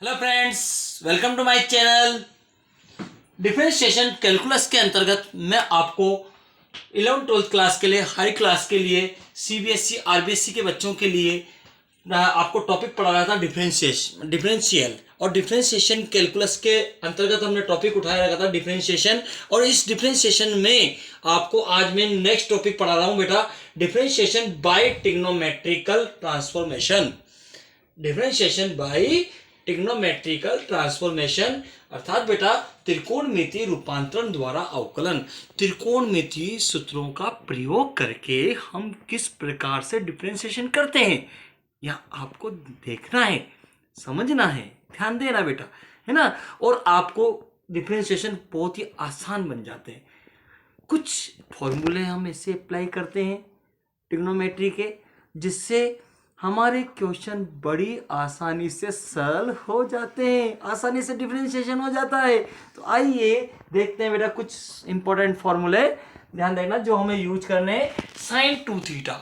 Hello friends, welcome to my channel. Differentiation calculus के अंतर्गत मैं आपको 11th-12th क्लास के लिए, हाई क्लास के लिए, सीबीएसई आरबीएसई के बच्चों के लिए आपको टॉपिक पढ़ा रहा था डिफरेंशियल। और डिफरेंशिएशन कैलकुलस के अंतर्गत हमने टॉपिक उठाया रखा था डिफरेंशिएशन। और इस डिफरेंशिएशन में आपको आज मैं नेक्स्ट टॉपिक पढ़ा रहा हूँ बेटा, differentiation by trigonometrical transformation. Differentiation by trigonometrical transformation अर्थात बेटा त्रिकोणमितीय रूपांतरण द्वारा अवकलन। त्रिकोणमितीय सूत्रों का प्रयोग करके हम किस प्रकार से डिफरेंशिएशन करते हैं यह आपको देखना है, समझना है, ध्यान देना बेटा, है ना। और आपको डिफरेंशिएशन बहुत ही आसान बन जाते हैं। कुछ फॉर्मूले हम ऐसे अप्लाई करते हैं ट्रिग्नोमेट्री के, जिससे हमारे क्वेश्चन बड़ी आसानी से सरल हो जाते हैं, आसानी से डिफरेंशिएशन हो जाता है। तो आइए देखते हैं बेटा कुछ इंपॉर्टेंट फॉर्मूले, ध्यान देना जो हमें यूज करने हैं। साइन 2 थीटा,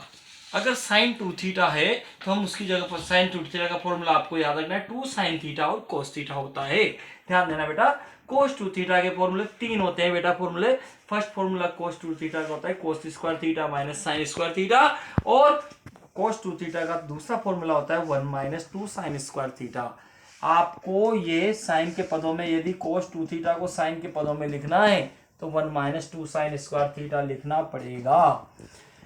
अगर साइन 2 थीटा है तो हम उसकी जगह पर साइन 2 थीटा का फॉर्मूला आपको याद रखना है, 2 साइन थीटा और कोस थीटा होता है। ध्यान देना बेटा, कोस 2 थीटा के फॉर्मूले 3 होते हैं बेटा फॉर्मूले। फर्स्ट फॉर्मूला कोस 2 थीटा का होता है cos square theta minus sine square theta, और कोस 2 थीटा का दूसरा फॉर्मूला होता है 1 माइनस 2 साइन स्क्वायर थीटा। आपको ये साइन के पदों में, यदि कोस 2 थीटा को साइन के पदों में लिखना है तो 1 माइनस 2 साइन स्क्वायर थीटा लिखना पड़ेगा।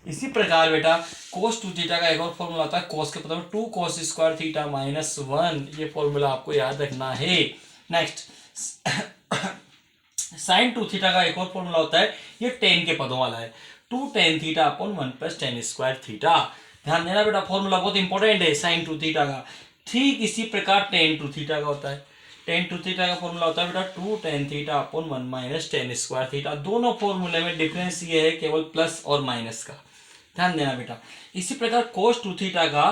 इसी प्रकार बेटा कोस 2 थीटा का एक और फॉर्मूला होता है कोस के पदों में 2 कोस स्क्वायर थीटा माइनस 1, ये फॉर्मूला आपको याद रखना है। नेक्स्ट साइन 2 थीटा का एक और फॉर्मूला होता है, ये टेन के पदों वाला है, 2 tan theta upon 1 plus ten square theta. ध्यान देना बेटा, फॉर्मूला बहुत इंपॉर्टेंट है साइन 2 थीटा का। ठीक इसी प्रकार टेन 2 थीटा का होता है, टेन 2 थीटा का फॉर्मूला होता है बेटा 2 tan theta upon 1 minus ten square theta. दोनों फॉर्मूले में डिफरेंस ये है केवल प्लस और माइनस का, ध्यान देना बेटा। इसी प्रकार कोस 2 थीटा का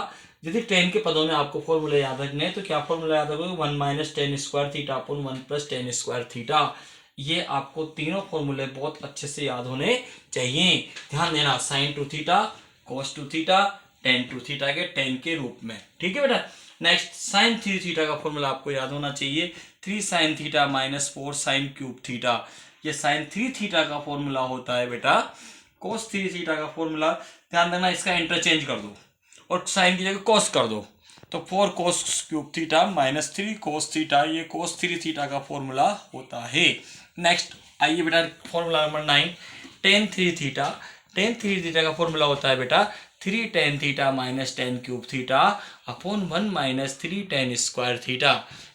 यदि टेन के पदों में आपको फॉर्मूला याद रखने हैं तो क्या फॉर्मूला याद रखोगे, 1 minus ten square theta upon 1 plus ten square theta. ये आपको तीनों फॉर्मूले बहुत अच्छे से याद होने चाहिए। ध्यान देना, साइन 2 थीटा, कोस 2 थीटा, टेन 2 थीटा के टेन के रूप में, ठीक है बेटा। नेक्स्ट साइन 3 थीटा का फॉर्मूला आपको याद होना चाहिए, 3 sine theta minus 4 sine cube theta. ये साइन 3 थीटा का फॉर्मूला होता है बेटा कोस 3 थीटा का फॉर्मूला। ध्यान देना, इसका इंटरचेंज कर दो और साइन की जगह कोस कर दो, तो 4 cos cube theta minus 3 cos theta, ये कोस 3 थीटा का फॉर्मूला होता है। नेक्स्ट आइए बेटा formula number 9, ten 3 theta. Ten 3 theta का फॉर्मूला होता है बेटा 3 tan theta minus ten cube theta upon 1 minus 3 ten square theta.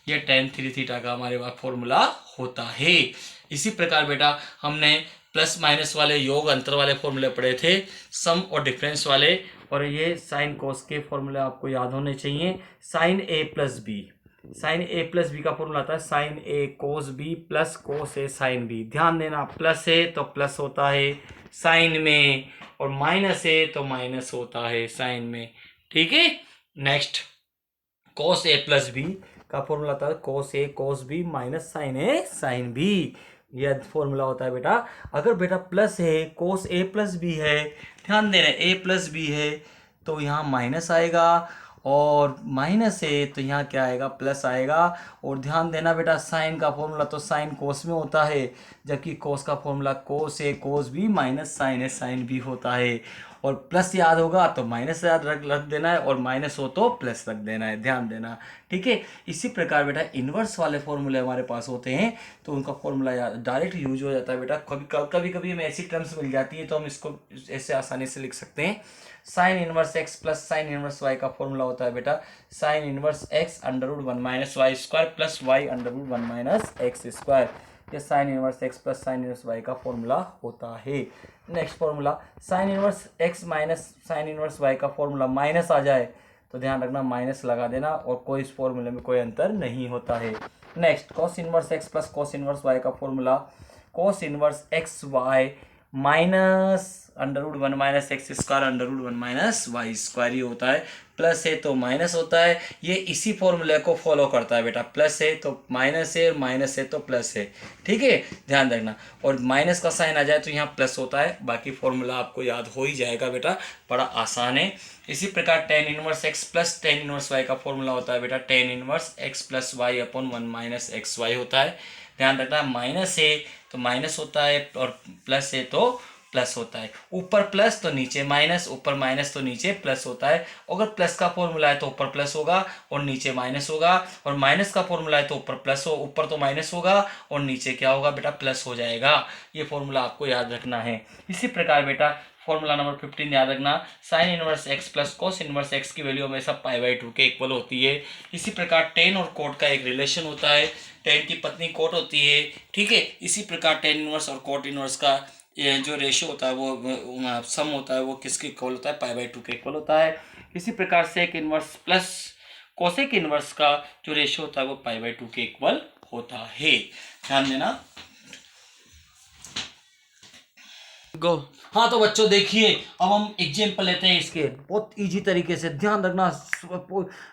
ये टेन 3 थीटा का हमारे पास फॉर्मूला होता है। इसी प्रकार बेटा हमने प्लस माइनस वाले, योग अंतर वाले फॉर्मूले पढ़े थे, सम और डिफरेंस वाले, और ये साइन कोस के फॉर्मूले आपको याद होने चाहिए। साइन ए प्लस बी, साइन ए प्लस बी का फॉर्मूला आता है साइन ए कोस बी प्लस कोस ए साइन बी। ध्यान देना, प्लस है तो प्लस होता है साइन में, और माइनस है तो माइनस होता है साइन में, ठीक है। नेक्स्ट कोस ए प्लस बी का फॉर्मूला आता है कोस ए कोस बी माइनस साइन ए साइन बी। यह फॉर्मूला होता है बेटा। अगर बेटा प्लस है, कोस ए प्लस बी है, ध्यान देना ए प्लस बी है तो यहाँ माइनस आएगा, और माइनस है तो यहाँ क्या आएगा, प्लस आएगा। और ध्यान देना बेटा, साइन का फॉर्मूला तो साइन कोस में होता है, जबकि कोस का फॉर्मूला कोस ए कोस बी माइनस साइन ए साइन बी होता है। और प्लस याद होगा तो माइनस याद रख देना है, और माइनस हो तो प्लस रख देना है, ध्यान देना, ठीक है। इसी प्रकार बेटा इन्वर्स वाले फॉर्मूले हमारे पास होते हैं तो उनका फॉर्मूला डायरेक्ट यूज हो जाता है बेटा। कभी हमें ऐसी टर्म्स मिल जाती है तो हम इसको ऐसे आसानी से लिख सकते हैं। Sine inverse x plus sine inverse y का फॉर्मूला होता है बेटा sine inverse x under root 1 minus y square plus y under root 1 minus x square. ये sine inverse x plus sine inverse y का फॉर्मूला होता है। Next formula sine inverse x minus sine inverse y का formula minus आ जाए तो ध्यान रखना माइनस लगा देना, और कोई इस फॉर्मूले में कोई अंतर नहीं होता है। Next cos inverse x plus cos inverse y का formula cos inverse x y minus under root 1 minus x square under root 1 minus y square ही होता है। प्लस है तो माइनस होता है, ये इसी फॉर्मूले को फॉलो करता है बेटा, प्लस है तो माइनस है और माइनस है तो प्लस है, ठीक है, ध्यान रखना। और माइनस का साइन आ जाए तो यहाँ प्लस होता है, बाकी फॉर्मूला आपको याद हो ही जाएगा बेटा, बड़ा आसान है। इसी प्रकार tan inverse x plus tan inverse y का फॉर्मूला होता है बेटा, tan inverse x plus y upon one minus x y होता है। ध्यान रखना, माइनस है तो माइनस होता है और प्लस है तो प्लस होता है, ऊपर प्लस तो नीचे माइनस, ऊपर माइनस तो नीचे प्लस होता है। अगर प्लस का फॉर्मूला है तो ऊपर प्लस होगा और नीचे माइनस होगा, और माइनस का फॉर्मूला है तो ऊपर प्लस हो, ऊपर तो माइनस होगा और नीचे क्या होगा बेटा, प्लस हो जाएगा। ये फॉर्मूला आपको याद रखना है। इसी प्रकार बेटा फॉर्मूला नंबर 15 याद रखना, sign inverse x plus cos inverse x की वैल्यू हमेशा पाई बाई 2 के इक्वल होती है। इसी प्रकार टेन और कोट का एक रिलेशन होता है, टेन की पत्नी कोट होती है, ठीक है। इसी प्रकार टेन इनवर्स और कोट इनवर्स का ये जो रेशियो होता है वो सम होता है, वो किसके इक्वल होता है, पाई बाई 2 के इक्वल होता है। इसी प्रकार sec inverse plus cosec inverse का जो रेशियो होता है वो पाई बाई 2 के इक्वल होता है, ध्यान देना। गो हाँ, तो बच्चों देखिए अब हम एग्जाम्पल लेते हैं इसके, बहुत इजी तरीके से ध्यान रखना,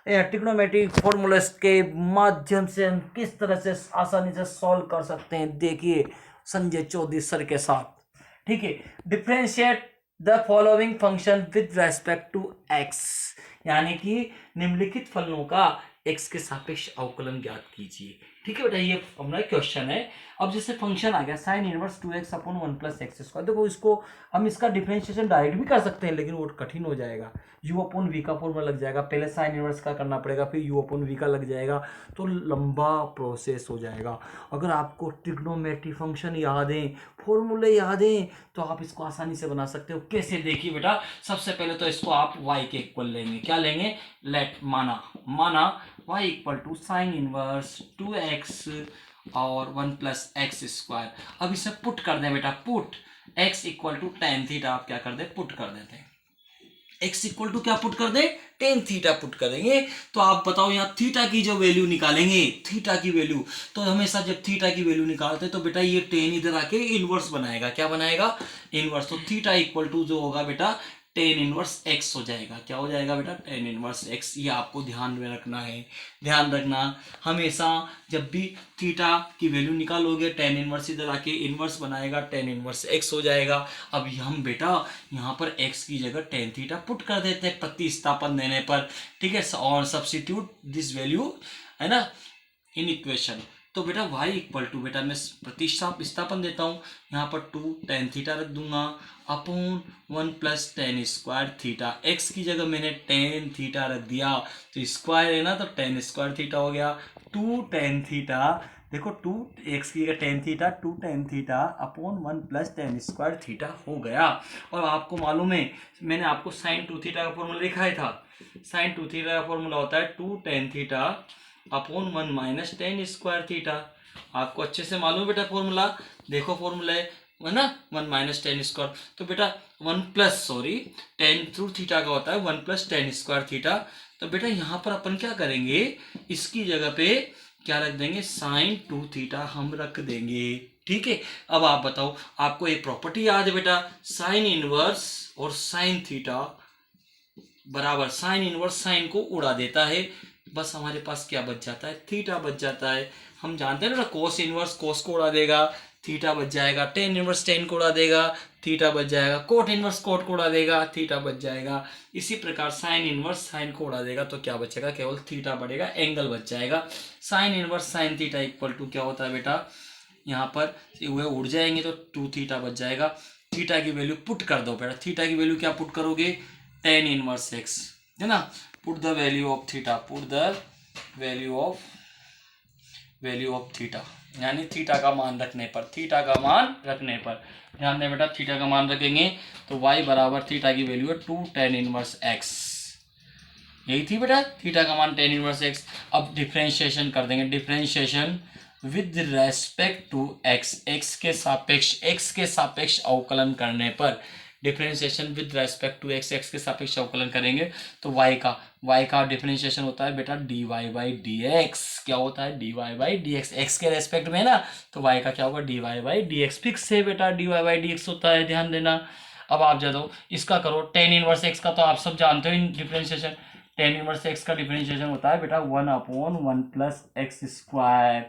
ट्रिग्नोमेट्रिक फॉर्मूलास के माध्यम से हम किस तरह से आसानी से सॉल्व कर सकते हैं, देखिए संजय चौधरी सर के साथ, ठीक है। Differentiate the following function with respect to x, यानी कि निम्नलिखित फलनों का एक्स के सापेक्ष अवकलन ज्ञात कीजिए, ठीक है बेटा, ये हमारा क्वेश्चन है। अब जैसे फंक्शन आ गया sign inverse 2x upon 1 plus x square, देखो इसको हम इसका डिफरेंशिएशन डायरेक्ट भी कर सकते हैं, लेकिन वो कठिन हो जाएगा, u अपॉन वी का फॉर्मूला लग जाएगा, पहले साइन इनवर्स का करना पड़ेगा, फिर u अपॉन वी का लग जाएगा, तो लंबा प्रोसेस हो जाएगा। अगर आपको ट्रिग्नोमेट्री फंक्शन याद है, फॉर्मूले याद है, तो आप इसको आसानी से बना सकते हो। कैसे, देखिए बेटा, सबसे पहले तो इसको आप y के इक्वल लेंगे, क्या लेंगे, लेट माना y equal to sine inverse 2x और 1 प्लस एक्स स्क्वायर। अब इसे पुट कर दें बेटा, put x equal to tan theta, आप क्या कर दे, पुट कर देते हैं, x इक्वल टू क्या पुट कर दे, टेन थीटा पुट करेंगे। तो आप बताओ यहाँ थीटा की जो वैल्यू निकालेंगे, थीटा की वैल्यू, तो हमेशा जब थीटा की वैल्यू निकालते हैं तो बेटा ये टेन इधर आके इनवर्स बनाएगा, क्या बनाएगा, इनवर्स। तो थीटा इक्वल टू जो होगा बेटा टेन इनवर्स एक्स हो जाएगा, क्या हो जाएगा बेटा, टेन इनवर्स एक्स। ये आपको ध्यान में रखना है, ध्यान रखना हमेशा जब भी थीटा की वैल्यू निकालोगे टेन इनवर्स इधर आके इनवर्स बनाएगा, टेन इनवर्स एक्स हो जाएगा। अब हम बेटा यहाँ पर एक्स की जगह टेन थीटा पुट कर देते हैं प्रतिस्थापन देने पर, ठीक है, और सब्स्टिट्यूट दिस वैल्यू, है ना, इन इक्वेशन। तो बेटा y इक्वल टू, बेटा मैं प्रतिस्थापन देता हूँ, यहाँ पर 2 टेन थीटा रख दूंगा upon 1 plus ten square theta, x की जगह मैंने टेन थीटा रख दिया, तो स्क्वायर है ना, तो टेन स्क्वायर थीटा हो गया, 2 टेन थीटा, देखो 2 x की जगह tan theta, 2 tan theta upon 1 plus ten square theta हो गया। और आपको मालूम है मैंने आपको साइन 2 थीटा का फॉर्मूला लिखाया था, साइन 2 थीटा का फॉर्मूला होता है 2 tan theta upon 1 minus ten square theta. आपको अच्छे से मालूम बेटा फॉर्मूला, देखो फॉर्मूला है ना, 1 माइनस टेन स्क्वायर, तो बेटा 1 प्लस टेन थ्रू थीटा का होता है 1 प्लस टेन स्क्वायर थीटा। तो बेटा यहाँ पर अपन क्या करेंगे, इसकी जगह पे क्या रख देंगे, साइन 2 थीटा हम रख देंगे, ठीक है। अब आप बताओ, आपको एक प्रॉपर्टी याद है बेटा, साइन इनवर्स और साइन थीटा बराबर, साइन इनवर्स साइन को उड़ा देता है, बस हमारे पास क्या बच जाता है, थीटा बच जाता है। हम जानते हैं ना, कोस इनवर्स कोस को उड़ा देगा, थीटा बच जाएगा, टेन इनवर्स टेन को उड़ा देगा, थीटा बच जाएगा, कोट इनवर्स कोट को उड़ा देगा, थीटा बच जाएगा। इसी प्रकार साइन इनवर्स साइन को उड़ा देगा, तो क्या बचेगा, केवल थीटा बढ़ेगा, एंगल बच जाएगा। Sine inverse sine theta equal to क्या होता है बेटा, यहाँ पर वे उड़ जाएंगे तो 2 थीटा बच जाएगा। थीटा की वैल्यू पुट कर दो बेटा, थीटा की वैल्यू क्या पुट करोगे, टेन इनवर्स एक्स, है ना, put the value of theta, put the value of theta, यानी थीटा का मान रखने पर, थीटा का मान रखने पर, ध्यान दें बेटा, थीटा का मान रखेंगे तो y बराबर थीटा की वैल्यू है 2 टेन इनवर्स एक्स, यही थी बेटा, थीटा का मान टेन इनवर्स एक्स। अब डिफरेंशिएशन कर देंगे, differentiation with respect to x, x के सापेक्ष अवकलन करने पर, differentiation with respect to x, x के सापेक्ष अवकलन करेंगे तो y का डिफरेंशिएशन होता है बेटा dy बाई डी एक्स, क्या होता है, dy by d x, x के रेस्पेक्ट में ना, तो y का क्या होगा, dy by d x, fix है बेटा, dy बाई डी एक्स होता है, ध्यान देना। अब आप जाओ इसका करो, टेन इनवर्स एक्स का तो आप सब जानते हो डिफरेंशिएशन, टेन इनवर्स एक्स का डिफरेंशिएशन होता है बेटा 1/1 प्लस एक्स स्क्वायर।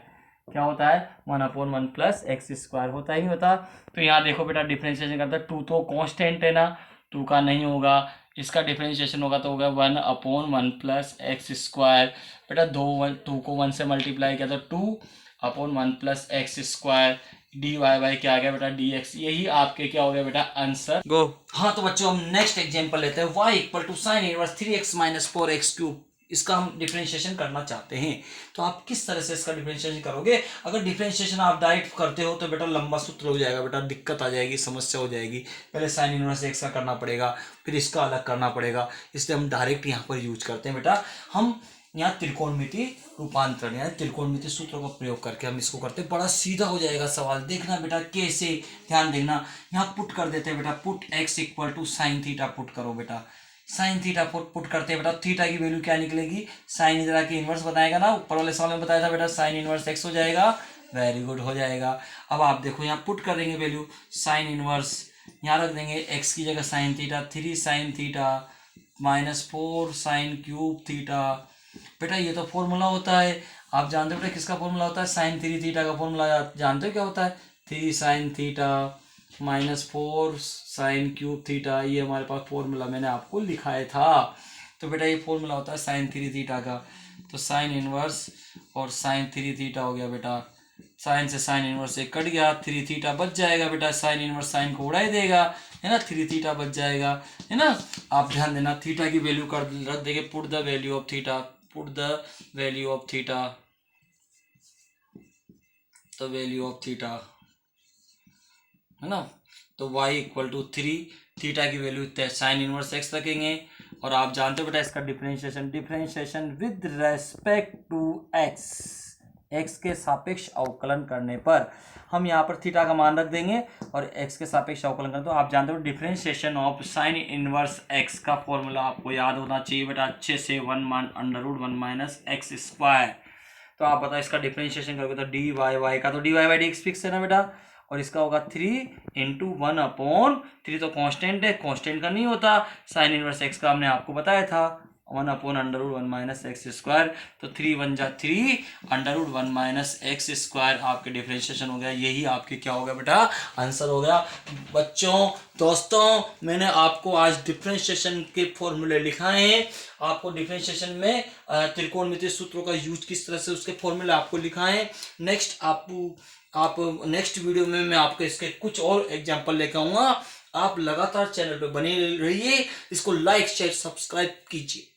क्या होता है? 1/1 प्लस एक्स स्क्वायर होता ही होता। तो यहाँ देखो बेटा डिफरेंशिएशन करता है, 2 तो कांस्टेंट है ना, 2 का नहीं होगा, इसका डिफरेंशिएशन होगा तो होगा 1/1 प्लस एक्स स्क्वायर। बेटा 2 को 1 से मल्टीप्लाई किया तो 2/1 plus x square, d y by क्या आ गया बेटा डी एक्स। यही आपके क्या हो गया बेटा आंसर। गो। हाँ तो बच्चों हम नेक्स्ट एग्जांपल लेते हैं, y equal to sine inverse 3x minus 4x cube. इसका हम डिफरेंशिएशन करना चाहते हैं, तो आप किस तरह से इसका डिफरेंशिएशन करोगे? अगर डिफरेंशिएशन आप डायरेक्ट करते हो तो बेटा लंबा सूत्र हो जाएगा, बेटा दिक्कत आ जाएगी, समस्या हो जाएगी। पहले साइन इनवर्स एक्स का करना पड़ेगा, फिर इसका अलग करना पड़ेगा, इसलिए हम डायरेक्ट यहाँ पर यूज करते हैं बेटा। हम यहाँ त्रिकोणमिति रूपांतरण यानी त्रिकोणमिति सूत्रों का प्रयोग करके हम इसको करते हैं, बड़ा सीधा हो जाएगा सवाल। देखना बेटा कैसे, ध्यान देना। यहाँ पुट कर देते हैं बेटा, put x equal to sine theta put करो बेटा। साइन थीटा पुट करते हैं बेटा, थीटा की वैल्यू क्या निकलेगी? साइन इधर आके इनवर्स बताएगा ना, ऊपर वाले सवाल में बताया था बेटा साइन इनवर्स x हो जाएगा। वेरी गुड, हो जाएगा। अब आप देखो यहाँ पुट कर देंगे वैल्यू, साइन इनवर्स यहाँ रख देंगे x की जगह sine theta, 3 sine theta minus 4 sine cube theta. बेटा ये तो फॉर्मूला होता है, आप जानते हो बेटा किसका फॉर्मूला होता है? साइन 3 थीटा का फॉर्मूला जानते हो क्या होता है? 3 sine theta minus 4 sine cube theta. ये हमारे पास फॉर्मूला मैंने आपको लिखाया था। तो बेटा ये फॉर्मूला होता है साइन 3 थीटा का। तो साइन इनवर्स और साइन 3 थीटा हो गया बेटा, साइन से साइन इनवर्स एक कट गया, 3 थीटा बच जाएगा बेटा, साइन इनवर्स साइन को उड़ा ही देगा, है ना, 3 थीटा बच जाएगा, है ना। आप ध्यान देना, थीटा की वैल्यू कर रख देंगे, put the value of theta, put the value of theta, the value of theta, है ना। तो y इक्वल टू 3, थीटा की वैल्यू साइन इनवर्स x रखेंगे। और आप जानते हो बेटा इसका differentiation with respect to x के सापेक्ष अवकलन करने पर हम यहाँ पर थीटा का मान रख देंगे और x के सापेक्ष अवकलन करते हो। आप जानते हो differentiation of sine inverse x का फॉर्मूला आपको याद होना चाहिए बेटा अच्छे से, 1/√1 माइनस एक्स स्क्वायर। तो आप बताओ इसका डिफरेंशिएशन करोगे तो डी वाई वाई का, तो d y by d x fix है ना बेटा, और इसका होगा 3 इंटू 1/3 तो कांस्टेंट है, कांस्टेंट का नहीं होता। साइन इनवर्स एक्स का हमने आपको बताया था 1/√1 माइनस एक्स स्क्वायर। तो 3 1 जा 3 √1 माइनस एक्स स्क्वायर आपके डिफरेंशिएशन हो गया। यही आपके क्या हो गया बेटा आंसर हो गया। बच्चों दोस्तों मैंने आपको आज डिफरेंशिएशन के फॉर्मूले लिखाए हैं, आपको डिफरेंशिएशन में त्रिकोणमितीय सूत्रों का यूज किस तरह से उसके फॉर्मूले आपको लिखाए हैं। नेक्स्ट आप नेक्स्ट वीडियो में मैं आपके इसके कुछ और एग्जाम्पल लेकर आऊँगा। आप लगातार चैनल पे बने रहिए, इसको लाइक शेयर सब्सक्राइब कीजिए।